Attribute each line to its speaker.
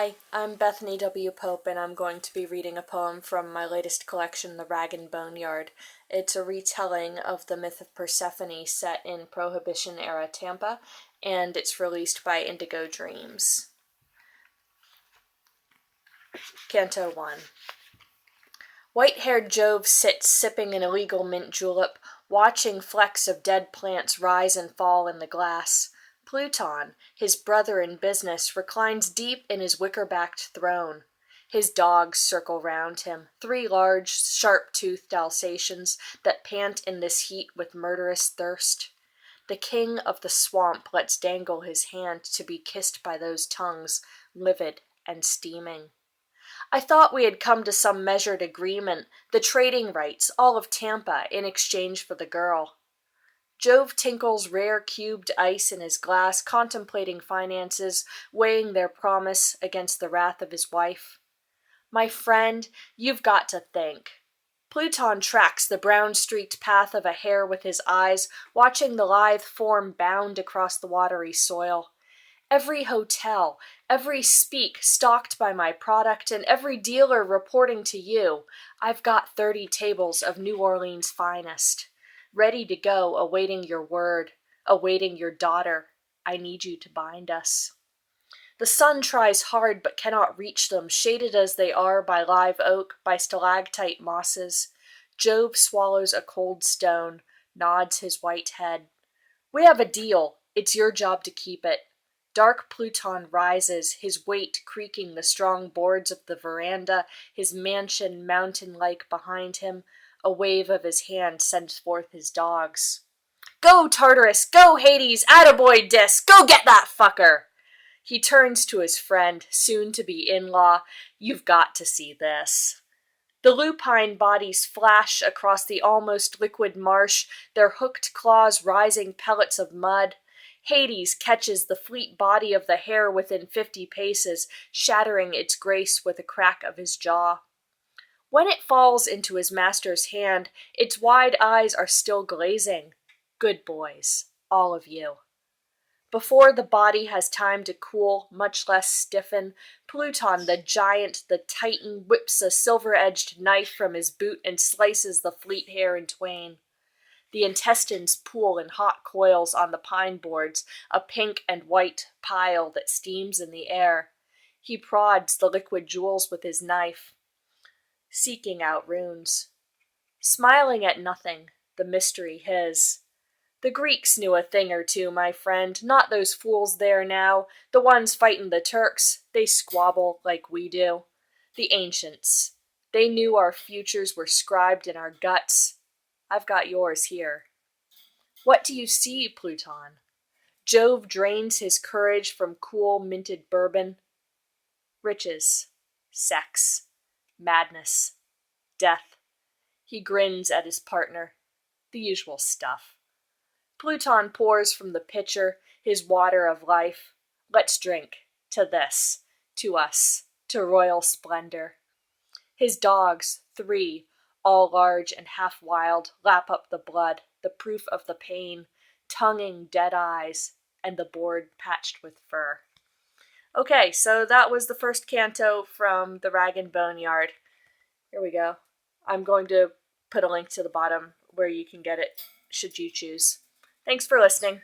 Speaker 1: Hi, I'm Bethany W. Pope, and I'm going to be reading a poem from my latest collection, The Rag and Boneyard. It's a retelling of the myth of Persephone set in Prohibition-era Tampa, and it's released by Indigo Dreams. Canto 1. White-haired Jove sits sipping an illegal mint julep, watching flecks of dead plants rise and fall in the glass. Pluton, his brother in business, reclines deep in his wicker-backed throne. His dogs circle round him, 3 large, sharp-toothed Alsatians that pant in this heat with murderous thirst. The king of the swamp lets dangle his hand to be kissed by those tongues, livid and steaming. I thought we had come to some measured agreement, the trading rights, all of Tampa, in exchange for the girl. Jove tinkles rare cubed ice in his glass, contemplating finances, weighing their promise against the wrath of his wife. My friend, you've got to think. Pluton tracks the brown-streaked path of a hare with his eyes, watching the lithe form bound across the watery soil. Every hotel, every speak stocked by my product, and every dealer reporting to you, I've got 30 tables of New Orleans' finest. Ready to go, awaiting your word, awaiting your daughter. I need you to bind us. The sun tries hard but cannot reach them, shaded as they are by live oak, by stalactite mosses. Jove swallows a cold stone, nods his white head. We have a deal. It's your job to keep it. Dark Pluton rises, his weight creaking the strong boards of the veranda, his mansion mountain-like behind him. A wave of his hand sends forth his dogs. Go, Tartarus! Go, Hades! Attaboy, Dis! Go get that fucker! He turns to his friend, soon-to-be in-law. You've got to see this. The lupine bodies flash across the almost liquid marsh, their hooked claws rising pellets of mud. Hades catches the fleet body of the hare within 50 paces, shattering its grace with a crack of his jaw. When it falls into his master's hand, its wide eyes are still glazing. Good boys, all of you. Before the body has time to cool, much less stiffen, Pluton, the giant, the titan, whips a silver-edged knife from his boot and slices the fleet hare in twain. The intestines pool in hot coils on the pine boards, a pink and white pile that steams in the air. He prods the liquid jewels with his knife, seeking out runes. Smiling at nothing, the mystery his. The Greeks knew a thing or two, my friend, not those fools there now, the ones fightin' the Turks. They squabble like we do. The ancients. They knew our futures were scribed in our guts. I've got yours here. What do you see, Pluton? Jove drains his courage from cool, minted bourbon. Riches, sex, madness, death. He grins at his partner. The usual stuff. Pluton pours from the pitcher his water of life. Let's drink to this, to us, to royal splendor. His dogs, 3, all large and half wild, lap up the blood, the proof of the pain, tonguing dead eyes, and the board patched with fur. Okay, so that was the first canto from the Rag and Boneyard. Here we go. I'm going to put a link to the bottom where you can get it, should you choose. Thanks for listening.